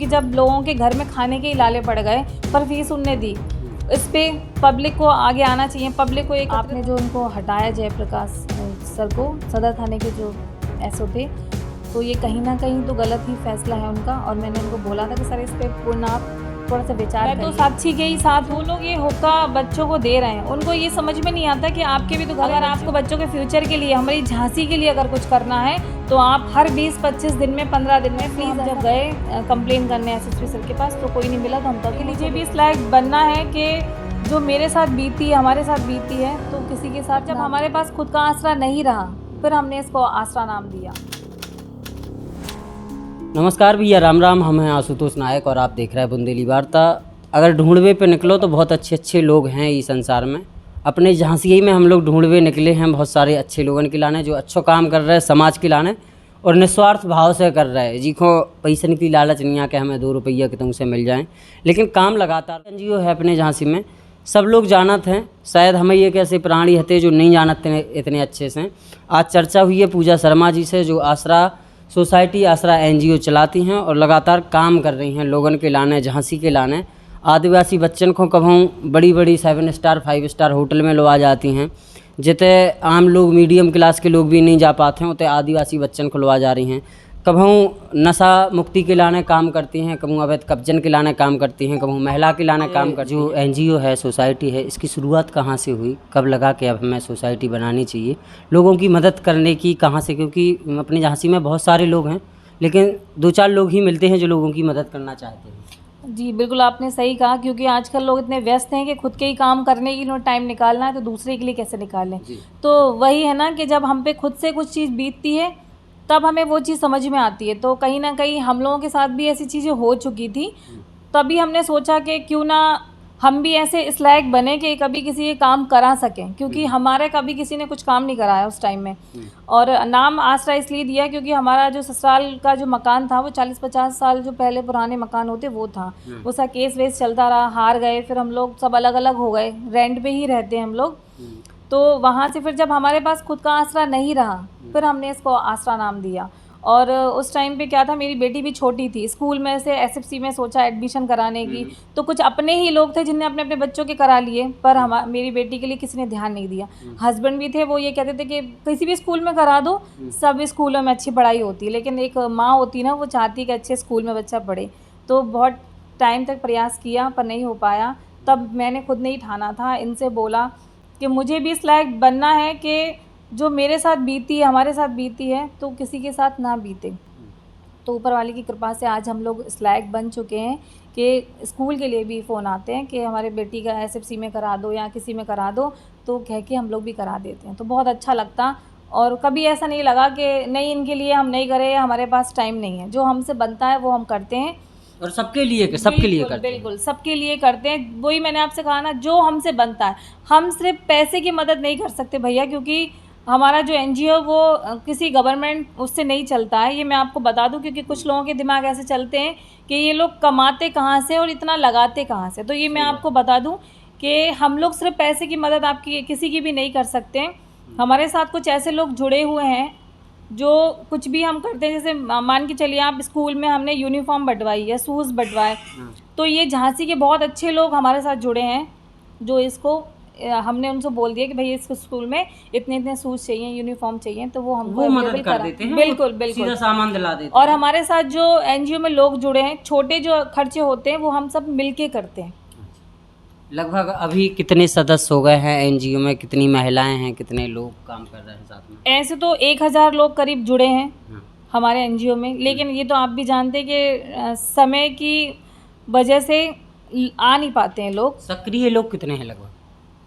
कि जब लोगों के घर में खाने के ही लाले पड़ गए पर फीस उनने दी। इस पे पब्लिक को आगे आना चाहिए। पब्लिक को एक आपने जो उनको हटाया जयप्रकाश सर को सदर थाने के जो एसओ थे, तो ये कहीं ना कहीं तो गलत ही फैसला है उनका। और मैंने उनको बोला था कि सर इस पर पूर्ण आप थोड़ा सा विचार करिए। तो साक्षी के ही साथ वो लोग ये हुक्का बच्चों को दे रहे हैं, उनको ये समझ में नहीं आता कि आपके भी तो घर, अगर आपको बच्चों के फ्यूचर के लिए, हमारी झांसी के लिए अगर कुछ करना है तो आप हर 20-25 दिन में 15 दिन में प्लीज़। जब गए कंप्लेन करने एसएसपी सर के पास तो कोई नहीं मिला, तो हम तो मुझे भी इस लायक बनना है कि जो मेरे साथ बीती है, हमारे साथ बीती है, तो किसी के साथ। जब हमारे पास खुद का आसरा नहीं रहा फिर हमने इसको आसरा नाम दिया। नमस्कार भैया, राम राम। हम हैं आशुतोष नायक और आप देख रहे हैं बुंदेली वार्ता। अगर ढूंढवे पे निकलो तो बहुत अच्छे अच्छे लोग हैं इस संसार में। अपने झांसी में हम लोग ढूंढवे निकले हैं बहुत सारे अच्छे लोगों के लाने, जो अच्छा काम कर रहे हैं समाज के लाने और निस्वार्थ भाव से कर रहे हैं। जी को पैसे की लालच नहीं आ के हमें 2 रुपये के तुमसे मिल जाएं, लेकिन काम लगातार एनजीओ है अपने झांसी में। सब लोग जानत हैं, शायद हमें ये कैसे प्राणी हते जो नहीं जानते इतने अच्छे से। आज चर्चा हुई है पूजा शर्मा जी से, जो आसरा सोसाइटी आसरा एनजीओ चलाती हैं और लगातार काम कर रही हैं लोगों के लाने, झांसी के लाने। आदिवासी बच्चन को कभी बड़ी बड़ी 7 स्टार 5 स्टार होटल में लवा जाती हैं, जिते आम लोग मीडियम क्लास के लोग भी नहीं जा पाते हैं, उतने आदिवासी बच्चन को लवा जा रही हैं। कभी नशा मुक्ति के लाने काम करती हैं, कभी अवैध कब्जन के लाने काम करती हैं, कभी महिला के लाने काम करती हैं। जो एनजीओ है, सोसाइटी है, इसकी शुरुआत कहाँ से हुई, कब लगा कि अब हमें सोसाइटी बनानी चाहिए, लोगों की मदद करने की कहाँ से? क्योंकि अपने झांसी में बहुत सारे लोग हैं, लेकिन 2-4 लोग ही मिलते हैं जो लोगों की मदद करना चाहते हैं। जी बिल्कुल, आपने सही कहा, क्योंकि आजकल लोग इतने व्यस्त हैं कि खुद के ही काम करने के लिए टाइम निकालना है तो दूसरे के लिए कैसे निकालें। तो वही है ना कि जब हम पे खुद से कुछ चीज़ बीतती है तब हमें वो चीज़ समझ में आती है। तो कहीं ना कहीं हम लोगों के साथ भी ऐसी चीज़ें हो चुकी थी, तभी हमने सोचा कि क्यों ना हम भी ऐसे इस लायक बने कि कभी किसी ये काम करा सकें, क्योंकि हमारे कभी किसी ने कुछ काम नहीं कराया उस टाइम में। और नाम आसरा इसलिए दिया क्योंकि हमारा जो ससुराल का जो मकान था वो 40-50 साल जो पहले पुराने मकान होते वो था। उसका केस वेस चलता रहा, हार गए, फिर हम लोग सब अलग अलग हो गए, रेंट पे ही रहते हैं हम लोग। तो वहाँ से फिर जब हमारे पास खुद का आसरा नहीं रहा फिर हमने इसको आसरा नाम दिया। और उस टाइम पे क्या था, मेरी बेटी भी छोटी थी, स्कूल में से एसएफसी में सोचा एडमिशन कराने की, तो कुछ अपने ही लोग थे जिनने अपने अपने बच्चों के करा लिए, पर मेरी बेटी के लिए किसी ने ध्यान नहीं दिया। हस्बैंड भी थे, वो ये कहते थे कि किसी भी स्कूल में करा दो, सब स्कूलों में अच्छी पढ़ाई होती है, लेकिन एक माँ होती ना, वो चाहती कि अच्छे स्कूल में बच्चा पढ़े। तो बहुत टाइम तक प्रयास किया पर नहीं हो पाया। तब मैंने खुद नहीं ठाना था, इनसे बोला कि मुझे भी इस लायक बनना है कि जो मेरे साथ बीती है, हमारे साथ बीती है, तो किसी के साथ ना बीते। तो ऊपर वाले की कृपा से आज हम लोग इस लायक बन चुके हैं कि स्कूल के लिए भी फ़ोन आते हैं कि हमारे बेटी का एसएफसी में करा दो या किसी में करा दो, तो कह के हम लोग भी करा देते हैं। तो बहुत अच्छा लगता, और कभी ऐसा नहीं लगा कि नहीं इनके लिए हम नहीं करें, हमारे पास टाइम नहीं है। जो हमसे बनता है वो हम करते हैं और सबके लिए करते हैं। बिल्कुल सबके लिए करते हैं। वही मैंने आपसे कहा ना, जो हमसे बनता है। हम सिर्फ पैसे की मदद नहीं कर सकते भैया, क्योंकि हमारा जो एनजीओ वो किसी गवर्नमेंट उससे नहीं चलता है, ये मैं आपको बता दूं, क्योंकि कुछ लोगों के दिमाग ऐसे चलते हैं कि ये लोग कमाते कहाँ से और इतना लगाते कहाँ से। तो ये मैं आपको बता दूं कि हम लोग सिर्फ पैसे की मदद आपकी किसी की भी नहीं कर सकते। हमारे साथ कुछ ऐसे लोग जुड़े हुए हैं जो कुछ भी हम करते हैं, जैसे मान के चलिए आप, स्कूल में हमने यूनिफॉर्म बंटवाई है, शूज़ बंटवाए, तो ये झांसी के बहुत अच्छे लोग हमारे साथ जुड़े हैं, जो इसको हमने उनसे बोल दिया कि भाई इसको स्कूल में इतने इतने शूज़ चाहिए, यूनिफॉर्म चाहिए, तो वो हमको मदद कर देते हैं। बिल्कुल बिल्कुल सीधा सामान दिला देते हैं। और हमारे साथ जो एनजीओ में लोग जुड़े हैं, छोटे जो खर्चे होते हैं वो हम सब मिलके करते हैं। लगभग अभी कितने सदस्य हो गए हैं एनजीओ में, कितनी महिलाएं हैं, कितने लोग काम कर रहे हैं साथ में? ऐसे तो 1000 लोग करीब जुड़े हैं हमारे एनजीओ में, लेकिन ये तो आप भी जानते हैं कि समय की वजह से आ नहीं पाते हैं लोग। सक्रिय लोग कितने हैं लगभग?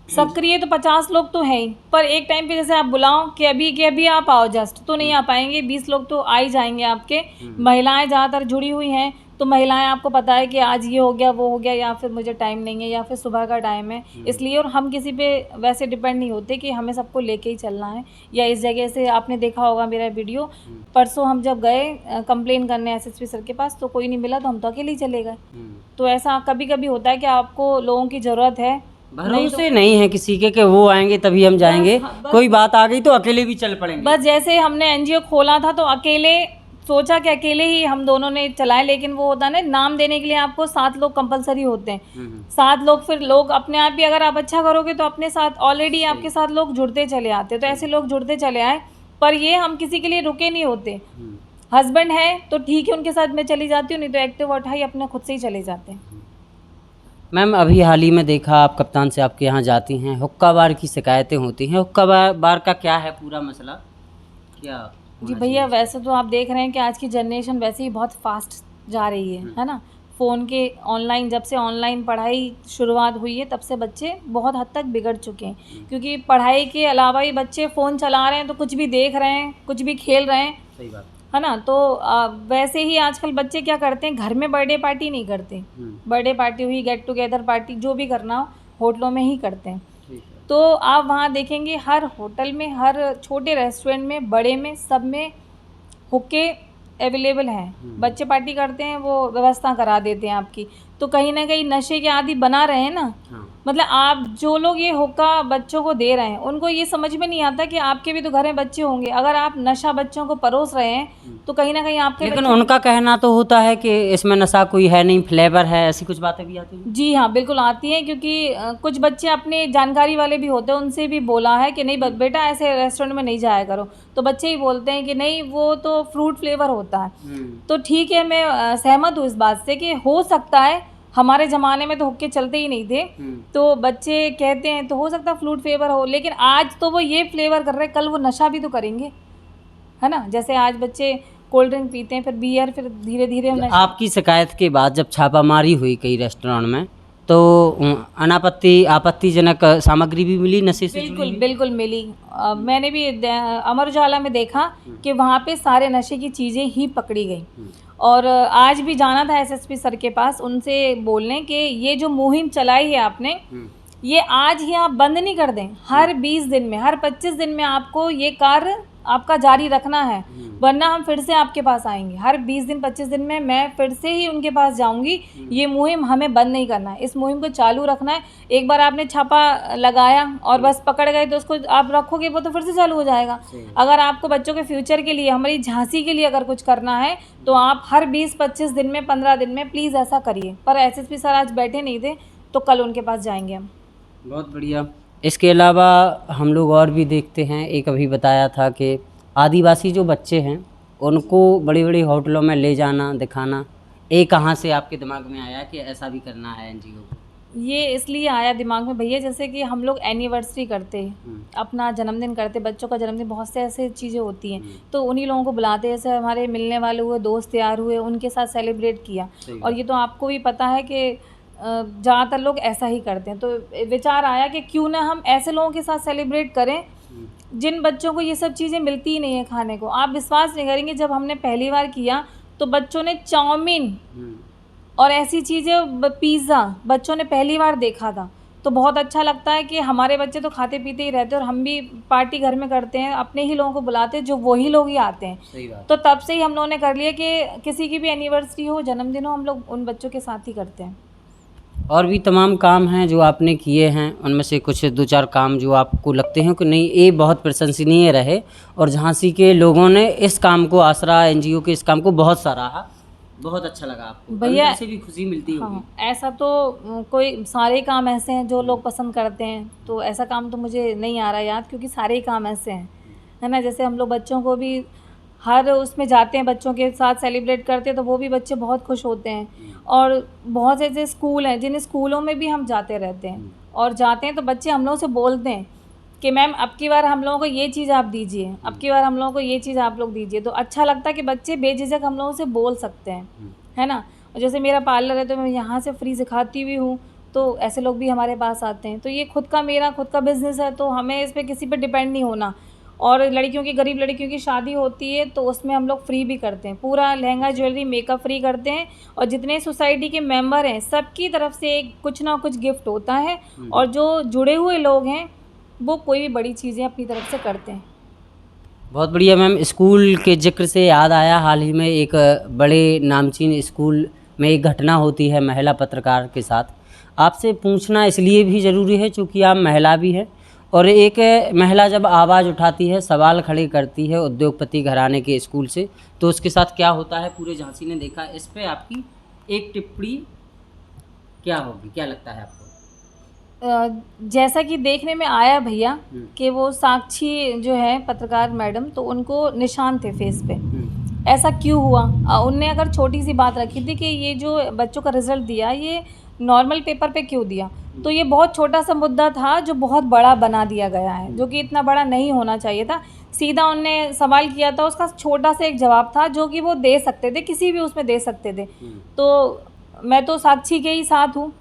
सक्रिय तो 50 लोग तो हैं ही, पर एक टाइम पे जैसे आप बुलाओ कि अभी आप आओ जस्ट, तो नहीं आ पाएंगे। 20 लोग तो आ ही जाएंगे आपके। महिलाएं ज़्यादातर जुड़ी हुई हैं, तो महिलाएं आपको पता है कि आज ये हो गया वो हो गया, या फिर मुझे टाइम नहीं है, या फिर सुबह का टाइम है, इसलिए। और हम किसी पे वैसे डिपेंड नहीं होते कि हमें सबको लेके ही चलना है, या इस जगह से आपने देखा होगा मेरा वीडियो, परसों हम जब गए कंप्लेन करने एसएसपी सर के पास तो कोई नहीं मिला, तो हम तो अकेले ही चले गए। तो ऐसा कभी कभी होता है कि आपको लोगों की ज़रूरत है, भरोसे नहीं है किसी के कि वो आएंगे तभी हम जाएंगे। कोई बात आ गई तो अकेले भी चल पड़ेंगे। बस जैसे हमने एनजीओ खोला था तो अकेले सोचा कि अकेले ही हम दोनों ने चलाए, लेकिन वो होता है ना, नाम देने के लिए आपको 7 लोग कंपलसरी होते हैं। 7 लोग, फिर लोग अपने आप ही, अगर आप अच्छा करोगे तो अपने साथ ऑलरेडी आपके साथ लोग जुड़ते चले आते, तो ऐसे लोग जुड़ते चले आए। पर ये हम किसी के लिए रुके नहीं होते। हस्बैंड है तो ठीक है, उनके साथ मैं चली जाती हूँ, नहीं तो एक्टिव उठाई अपने खुद से ही चले जाते हैं। मैम अभी हाल ही में देखा, आप कप्तान से आपके यहाँ जाती हैं, हुक्का बार की शिकायतें होती हैं, हुक्का बार का क्या है पूरा मसला, क्या जी होना भैया, चाहिए? वैसे तो आप देख रहे हैं कि आज की जनरेशन वैसे ही बहुत फास्ट जा रही है ना। फ़ोन के ऑनलाइन, जब से ऑनलाइन पढ़ाई शुरुआत हुई है तब से बच्चे बहुत हद तक बिगड़ चुके हैं, क्योंकि पढ़ाई के अलावा ही बच्चे फ़ोन चला रहे हैं, तो कुछ भी देख रहे हैं, कुछ भी खेल रहे हैं, सही बात है ना। तो वैसे ही आजकल बच्चे क्या करते हैं, घर में बर्थडे पार्टी नहीं करते। बर्थडे पार्टी हुई, गेट टुगेदर पार्टी, जो भी करना हो होटलों में ही करते हैं। ठीक है। तो आप वहाँ देखेंगे हर होटल में, हर छोटे रेस्टोरेंट में, बड़े में, सब में हुक्के अवेलेबल हैं। बच्चे पार्टी करते हैं, वो व्यवस्था करा देते हैं आपकी। तो कहीं ना कहीं नशे के आदी बना रहे हैं ना। हाँ। मतलब आप जो लोग ये हुक्का बच्चों को दे रहे हैं, उनको ये समझ में नहीं आता कि आपके भी तो घर में बच्चे होंगे। अगर आप नशा बच्चों को परोस रहे हैं तो कहीं ना कहीं आपके लेकिन उनका कहना तो होता है कि इसमें नशा कोई है नहीं, फ्लेवर है, ऐसी कुछ बातें भी आती हैं। जी हाँ, बिल्कुल आती हैं, क्योंकि कुछ बच्चे अपने जानकारी वाले भी होते हैं, उनसे भी बोला है कि नहीं बेटा ऐसे रेस्टोरेंट में नहीं जाया करो, तो बच्चे ही बोलते हैं कि नहीं वो तो फ्रूट फ्लेवर होता है। तो ठीक है, मैं सहमत हूँ इस बात से कि हो सकता है, हमारे ज़माने में तो हुक्के चलते ही नहीं थे, तो बच्चे कहते हैं तो हो सकता है फ्रूट फ्लेवर हो, लेकिन आज तो वो ये फ्लेवर कर रहे हैं, कल वो नशा भी तो करेंगे, है ना। जैसे आज बच्चे कोल्ड ड्रिंक पीते हैं, फिर बियर, फिर धीरे धीरे आपकी शिकायत के बाद जब छापामारी हुई कई रेस्टोरेंट में, तो आपत्तिजनक सामग्री भी मिली नशे से जुड़ी बिल्कुल हुई? बिल्कुल मिली। मैंने भी अमर उजाला में देखा कि वहाँ पे सारे नशे की चीज़ें ही पकड़ी गई। और आज भी जाना था एसएसपी सर के पास उनसे बोलने कि ये जो मुहिम चलाई है आपने, ये आज ही आप बंद नहीं कर दें। हर 20 दिन में, हर 25 दिन में आपको ये कार्य आपका जारी रखना है, वरना हम फिर से आपके पास आएंगे। हर 20 दिन 25 दिन में मैं फिर से ही उनके पास जाऊंगी। ये मुहिम हमें बंद नहीं करना है, इस मुहिम को चालू रखना है। एक बार आपने छापा लगाया और बस पकड़ गए तो उसको आप रखोगे, वो तो फिर से चालू हो जाएगा। अगर आपको बच्चों के फ्यूचर के लिए, हमारी झांसी के लिए अगर कुछ करना है, तो आप हर 20-25 दिन में, 15 दिन में प्लीज़ ऐसा करिए। पर एसएसपी सर आज बैठे नहीं थे, तो कल उनके पास जाएंगे हम। बहुत बढ़िया। इसके अलावा हम लोग और भी देखते हैं, एक अभी बताया था कि आदिवासी जो बच्चे हैं उनको बड़ी बड़ी होटलों में ले जाना, दिखाना, ये कहाँ से आपके दिमाग में आया कि ऐसा भी करना है एनजीओ को? ये इसलिए आया दिमाग में भैया, जैसे कि हम लोग एनिवर्सरी करते हैं, अपना जन्मदिन करते, बच्चों का जन्मदिन, बहुत से ऐसे चीज़ें होती हैं, तो उन्हीं लोगों को बुलाते हैं। जैसे हमारे मिलने वाले हुए दोस्त यार हुए, उनके साथ सेलिब्रेट किया। और ये तो आपको भी पता है कि ज़्यादातर लोग ऐसा ही करते हैं। तो विचार आया कि क्यों ना हम ऐसे लोगों के साथ सेलिब्रेट करें जिन बच्चों को ये सब चीज़ें मिलती ही नहीं है खाने को। आप विश्वास नहीं करेंगे, जब हमने पहली बार किया तो बच्चों ने चाउमीन और ऐसी चीज़ें, पिज़्ज़ा, बच्चों ने पहली बार देखा था। तो बहुत अच्छा लगता है कि हमारे बच्चे तो खाते पीते ही रहते हैं, और हम भी पार्टी घर में करते हैं, अपने ही लोगों को बुलाते हैं, जो वही लोग ही आते हैं। सही बात। तो तब से ही हम लोगों ने कर लिया कि किसी की भी एनिवर्सरी हो, जन्मदिन हो, हम लोग उन बच्चों के साथ ही करते हैं। और भी तमाम काम हैं जो आपने किए हैं, उनमें से कुछ 2-4 काम जो आपको लगते हैं कि नहीं ये बहुत प्रशंसनीय रहे, और झांसी के लोगों ने इस काम को, आसरा एनजीओ के इस काम को बहुत सराहा, बहुत अच्छा लगा आपको? भैया अंदर से भी खुशी मिलती होगी। हाँ, ऐसा तो कोई सारे काम ऐसे हैं जो लोग पसंद करते हैं, तो ऐसा काम तो मुझे नहीं आ रहा याद, क्योंकि सारे ही काम ऐसे हैं, है ना। जैसे हम लोग बच्चों को भी हर उसमें जाते हैं, बच्चों के साथ सेलिब्रेट करते हैं, तो वो भी बच्चे बहुत खुश होते हैं। और बहुत से ऐसे स्कूल हैं जिन स्कूलों में भी हम जाते रहते हैं, और जाते हैं तो बच्चे हम लोग से बोलते हैं कि मैम अब की बार हम लोगों को ये चीज़ आप दीजिए, अब की बार हम लोगों को ये चीज़ आप लोग दीजिए। तो अच्छा लगता है कि बच्चे बेझिझक हम लोगों से बोल सकते हैं, है ना। और जैसे मेरा पार्लर है तो मैं यहाँ से फ्री सिखाती भी हूँ, तो ऐसे लोग भी हमारे पास आते हैं। तो ये मेरा खुद का बिज़नेस है, तो हमें इस पर किसी पर डिपेंड नहीं होना। और लड़कियों की, गरीब लड़कियों की शादी होती है तो उसमें हम लोग फ्री भी करते हैं, पूरा लहंगा, ज्वेलरी, मेकअप फ्री करते हैं। और जितने सोसाइटी के मेंबर हैं सबकी तरफ से कुछ ना कुछ गिफ्ट होता है, और जो जुड़े हुए लोग हैं वो कोई भी बड़ी चीज़ें अपनी तरफ से करते हैं। बहुत बढ़िया मैम। स्कूल के जिक्र से याद आया, हाल ही में एक बड़े नामचीन स्कूल में एक घटना होती है महिला पत्रकार के साथ। आपसे पूछना इसलिए भी ज़रूरी है चूँकि आप महिला भी हैं, और एक महिला जब आवाज़ उठाती है, सवाल खड़े करती है उद्योगपति घराने के स्कूल से, तो उसके साथ क्या होता है पूरे झांसी ने देखा। इस पे आपकी एक टिप्पणी क्या होगी, क्या लगता है आपको? जैसा कि देखने में आया भैया कि वो साक्षी जो है पत्रकार मैडम, तो उनको निशान थे फेस पे। ऐसा क्यों हुआ? उनने अगर छोटी सी बात रखी थी कि ये जो बच्चों का रिजल्ट दिया ये नॉर्मल पेपर पे क्यों दिया, तो ये बहुत छोटा सा मुद्दा था जो बहुत बड़ा बना दिया गया है, जो कि इतना बड़ा नहीं होना चाहिए था। सीधा उनने सवाल किया था, उसका छोटा सा एक जवाब था जो कि वो दे सकते थे, किसी भी उसमें दे सकते थे। तो मैं तो साक्षी के ही साथ हूँ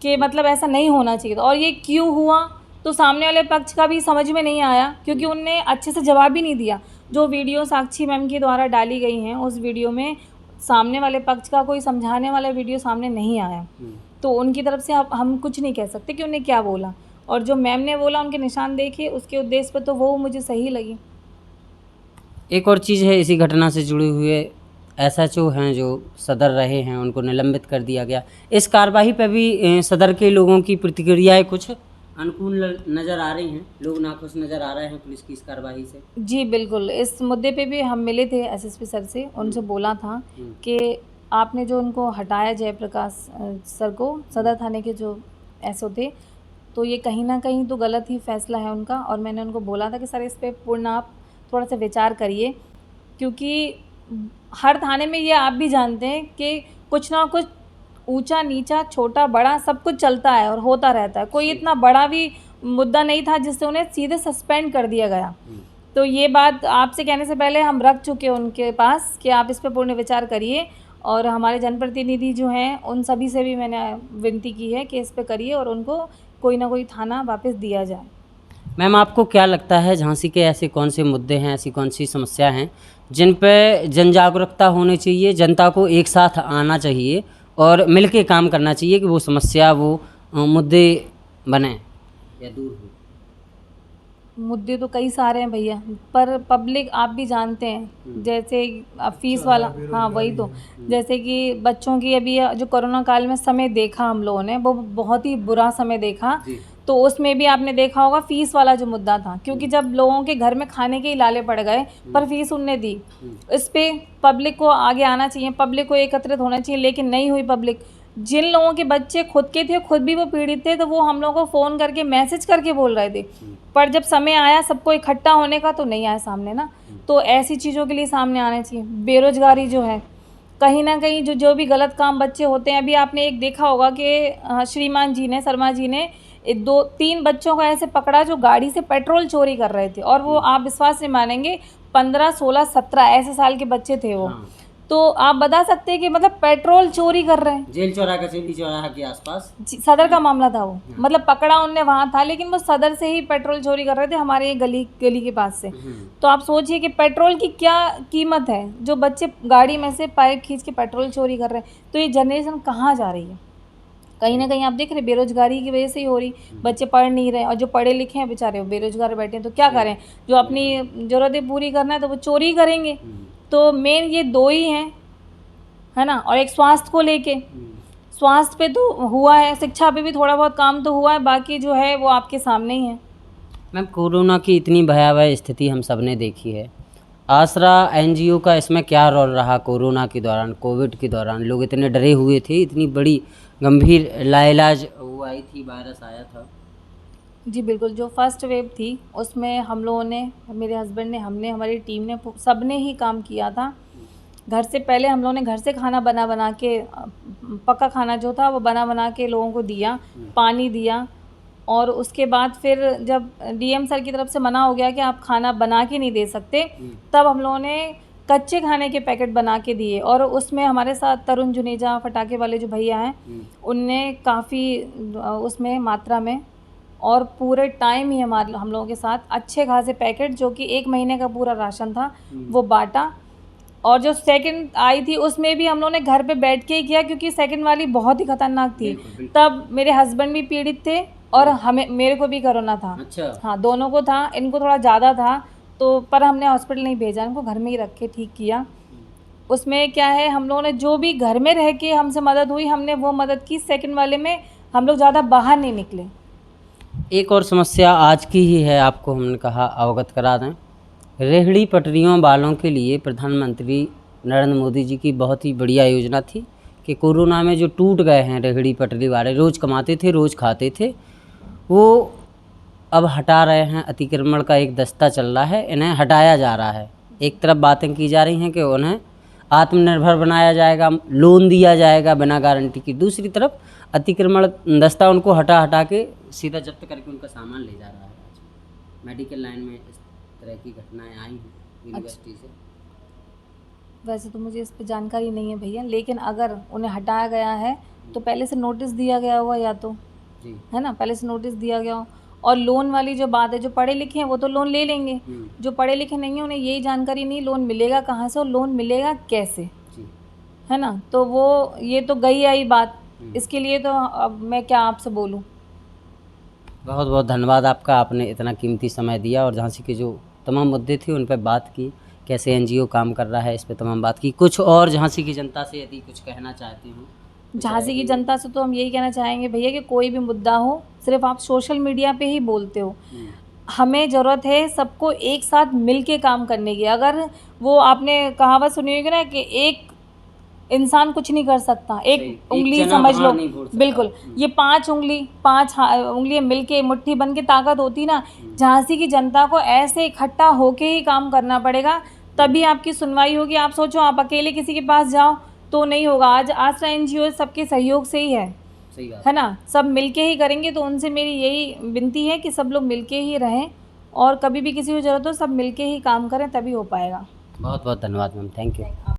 कि मतलब ऐसा नहीं होना चाहिए था। और ये क्यों हुआ तो सामने वाले पक्ष का भी समझ में नहीं आया, क्योंकि उनने अच्छे से जवाब ही नहीं दिया। जो वीडियो साक्षी मैम के द्वारा डाली गई हैं उस वीडियो में सामने वाले पक्ष का कोई समझाने वाला वीडियो सामने नहीं आया, तो उनकी तरफ से हम कुछ नहीं कह सकते कि उन्हें क्या बोला। और जो मैम ने बोला उनके निशान देखे उसके उद्देश्य पर, तो वो मुझे सही लगी। एक और चीज़ है इसी घटना से जुड़े हुए, एसएचओ हैं जो सदर रहे हैं उनको निलंबित कर दिया गया। इस कार्रवाई पर भी सदर के लोगों की प्रतिक्रियाएं कुछ अनुकूल नज़र आ रही हैं, लोग नाखुश नज़र आ रहे हैं पुलिस की इस कार्रवाई से। जी बिल्कुल, इस मुद्दे पे भी हम मिले थे एसएसपी सर से, उनसे बोला था कि आपने जो उनको हटाया जयप्रकाश सर को, सदर थाने के जो एसओ थे, तो ये कहीं ना कहीं तो गलत ही फैसला है उनका। और मैंने उनको बोला था कि सर इस पर पूर्ण आप थोड़ा सा विचार करिए, क्योंकि हर थाने में ये आप भी जानते हैं कि कुछ ना कुछ ऊंचा नीचा छोटा बड़ा सब कुछ चलता है और होता रहता है। कोई इतना बड़ा भी मुद्दा नहीं था जिससे उन्हें सीधे सस्पेंड कर दिया गया। तो ये बात आपसे कहने से पहले हम रख चुके हैं उनके पास कि आप इस पर पूर्ण विचार करिए। और हमारे जनप्रतिनिधि जो हैं उन सभी से भी मैंने विनती की है कि इस पर करिए और उनको कोई ना कोई थाना वापस दिया जाए। मैम आपको क्या लगता है झांसी के ऐसे कौन से मुद्दे हैं, ऐसी कौन सी समस्या हैं जिन पे जन जागरूकता होनी चाहिए, जनता को एक साथ आना चाहिए और मिलके काम करना चाहिए कि वो समस्या वो मुद्दे बने या दूर हो? मुद्दे तो कई सारे हैं भैया, पर पब्लिक आप भी जानते हैं, जैसे अब फीस वाला, हाँ वही तो, जैसे कि बच्चों की अभी जो कोरोना काल में समय देखा हम लोगों ने, वो बहुत ही बुरा समय देखा। तो उसमें भी आपने देखा होगा फीस वाला जो मुद्दा था, क्योंकि जब लोगों के घर में खाने के ही लाले पड़ गए पर फीस उनने दी। इस पे पब्लिक को आगे आना चाहिए, पब्लिक को एकत्रित होना चाहिए, लेकिन नहीं हुई पब्लिक। जिन लोगों के बच्चे खुद के थे, खुद भी वो पीड़ित थे, तो वो हम लोगों को फ़ोन करके मैसेज करके बोल रहे थे, पर जब समय आया सबको इकट्ठा होने का तो नहीं आया सामने ना। तो ऐसी चीज़ों के लिए सामने आना चाहिए। बेरोजगारी जो है, कहीं ना कहीं जो भी गलत काम बच्चे होते हैं, अभी आपने एक देखा होगा कि श्रीमान जी ने, शर्मा जी ने 2-3 बच्चों को ऐसे पकड़ा जो गाड़ी से पेट्रोल चोरी कर रहे थे, और वो आप विश्वास नहीं मानेंगे 15, 16, 17 ऐसे साल के बच्चे थे वो। तो आप बता सकते हैं कि मतलब पेट्रोल चोरी कर रहे हैं। जेल चौराहा कचहरी चौराहा के आसपास सदर का मामला था वो, मतलब पकड़ा उनने वहाँ था, लेकिन वो सदर से ही पेट्रोल चोरी कर रहे थे, हमारे ये गली के पास से। तो आप सोचिए कि पेट्रोल की क्या कीमत है, जो बच्चे गाड़ी में से पाइप खींच के पेट्रोल चोरी कर रहे हैं। तो ये जनरेशन कहाँ जा रही है? कहीं ना कहीं आप देख रहे बेरोजगारी की वजह से ही हो रही। बच्चे पढ़ नहीं रहे, और जो पढ़े लिखे हैं बेचारे वो बेरोजगार बैठे हैं, तो क्या करें? जो अपनी ज़रूरतें पूरी करना है तो वो चोरी करेंगे। तो मेन ये 2 ही हैं, है ना। और एक स्वास्थ्य को लेके, स्वास्थ्य पे तो हुआ है, शिक्षा पे भी थोड़ा बहुत काम तो हुआ है, बाकी जो है वो आपके सामने ही है। मैम कोरोना की इतनी भयावह स्थिति हम सब ने देखी है, आसरा एनजीओ का इसमें क्या रोल रहा? कोरोना के दौरान, कोविड के दौरान लोग इतने डरे हुए थे, इतनी बड़ी गंभीर लाइलाज वो आई थी, वायरस आया था। जी बिल्कुल, जो फर्स्ट वेव थी उसमें हम लोगों ने, मेरे हस्बैंड ने, हमने, हमारी टीम ने, सब ने ही काम किया था। घर से पहले हम लोगों ने घर से खाना बना के, पका खाना जो था वो बना के लोगों को दिया, पानी दिया। और उसके बाद फिर जब डीएम सर की तरफ से मना हो गया कि आप खाना बना के नहीं दे सकते, तब हम लोगों ने कच्चे खाने के पैकेट बना के दिए। और उसमें हमारे साथ तरुण जुनेजा, फटाके वाले जो भैया हैं, उनने काफ़ी उसमें मात्रा में और पूरे टाइम ही हम लोगों के साथ अच्छे खासे पैकेट, जो कि 1 महीने का पूरा राशन था, वो बांटा। और जो सेकंड आई थी उसमें भी हम लोगों ने घर पे बैठ के ही किया, क्योंकि सेकंड वाली बहुत ही खतरनाक थी। तब मेरे हस्बैंड भी पीड़ित थे और मेरे को भी कोरोना था। अच्छा। हाँ, दोनों को था, इनको थोड़ा ज़्यादा था, तो पर हमने हॉस्पिटल नहीं भेजा, इनको घर में ही रख के ठीक किया। उसमें क्या है, हम लोगों ने जो भी घर में रह के हमसे मदद हुई हमने वो मदद की। सेकंड वाले में हम लोग ज़्यादा बाहर नहीं निकले। एक और समस्या आज की ही है, आपको हमने कहा अवगत करा दें। रेहड़ी पटरियों वालों के लिए प्रधानमंत्री नरेंद्र मोदी जी की बहुत ही बढ़िया योजना थी कि कोरोना में जो टूट गए हैं रेहड़ी पटरी वाले, रोज़ कमाते थे रोज़ खाते थे, वो अब हटा रहे हैं। अतिक्रमण का एक दस्ता चल रहा है, इन्हें हटाया जा रहा है। एक तरफ बातें की जा रही हैं कि उन्हें आत्मनिर्भर बनाया जाएगा, लोन दिया जाएगा बिना गारंटी की। दूसरी तरफ अतिक्रमण दस्ता उनको हटा हटा के सीधा जब्त करके उनका सामान ले जा रहा है। मेडिकल लाइन में इस तरह की घटनाएं आई हैं यूनिवर्सिटी से। वैसे तो मुझे इस पे जानकारी नहीं है भैया, लेकिन अगर उन्हें हटाया गया है तो पहले से नोटिस दिया गया हुआ, या तो जी है ना, पहले से नोटिस दिया गया हो। और लोन वाली जो बात है, जो पढ़े लिखे हैं वो तो लोन ले लेंगे, जो पढ़े लिखे नहीं हैं उन्हें यही जानकारी नहीं लोन मिलेगा कहाँ से और लोन मिलेगा कैसे, जी है ना। तो वो ये तो गई आई बात, इसके लिए तो अब मैं क्या आपसे बोलूँ। बहुत बहुत धन्यवाद आपका, आपने इतना कीमती समय दिया और झांसी के जो तमाम मुद्दे थे उन पर बात की, कैसे एनजीओ काम कर रहा है इस पर तमाम बात की। कुछ और झांसी की जनता से यदि कुछ कहना चाहते हो? झांसी की जनता से तो हम यही कहना चाहेंगे भैया कि कोई भी मुद्दा हो, सिर्फ आप सोशल मीडिया पे ही बोलते हो। हमें ज़रूरत है सबको एक साथ मिल के काम करने की। अगर वो आपने कहावत सुनी होगी ना कि एक इंसान कुछ नहीं कर सकता, एक उंगली समझ लो, बिल्कुल। ये 5 उंगलियां मिल के मुट्ठी बन के ताकत होती ना। झांसी की जनता को ऐसे इकट्ठा होके ही काम करना पड़ेगा, तभी आपकी सुनवाई होगी। आप सोचो, आप अकेले किसी के पास जाओ तो नहीं होगा। आज आसरा एनजीओ सबके सहयोग से ही है, सही बात है ना, सब मिलके ही करेंगे। तो उनसे मेरी यही विनती है कि सब लोग मिलके ही रहें और कभी भी किसी को ज़रूरत हो सब मिलके ही काम करें, तभी हो पाएगा। बहुत बहुत धन्यवाद मैम, थैंक यू।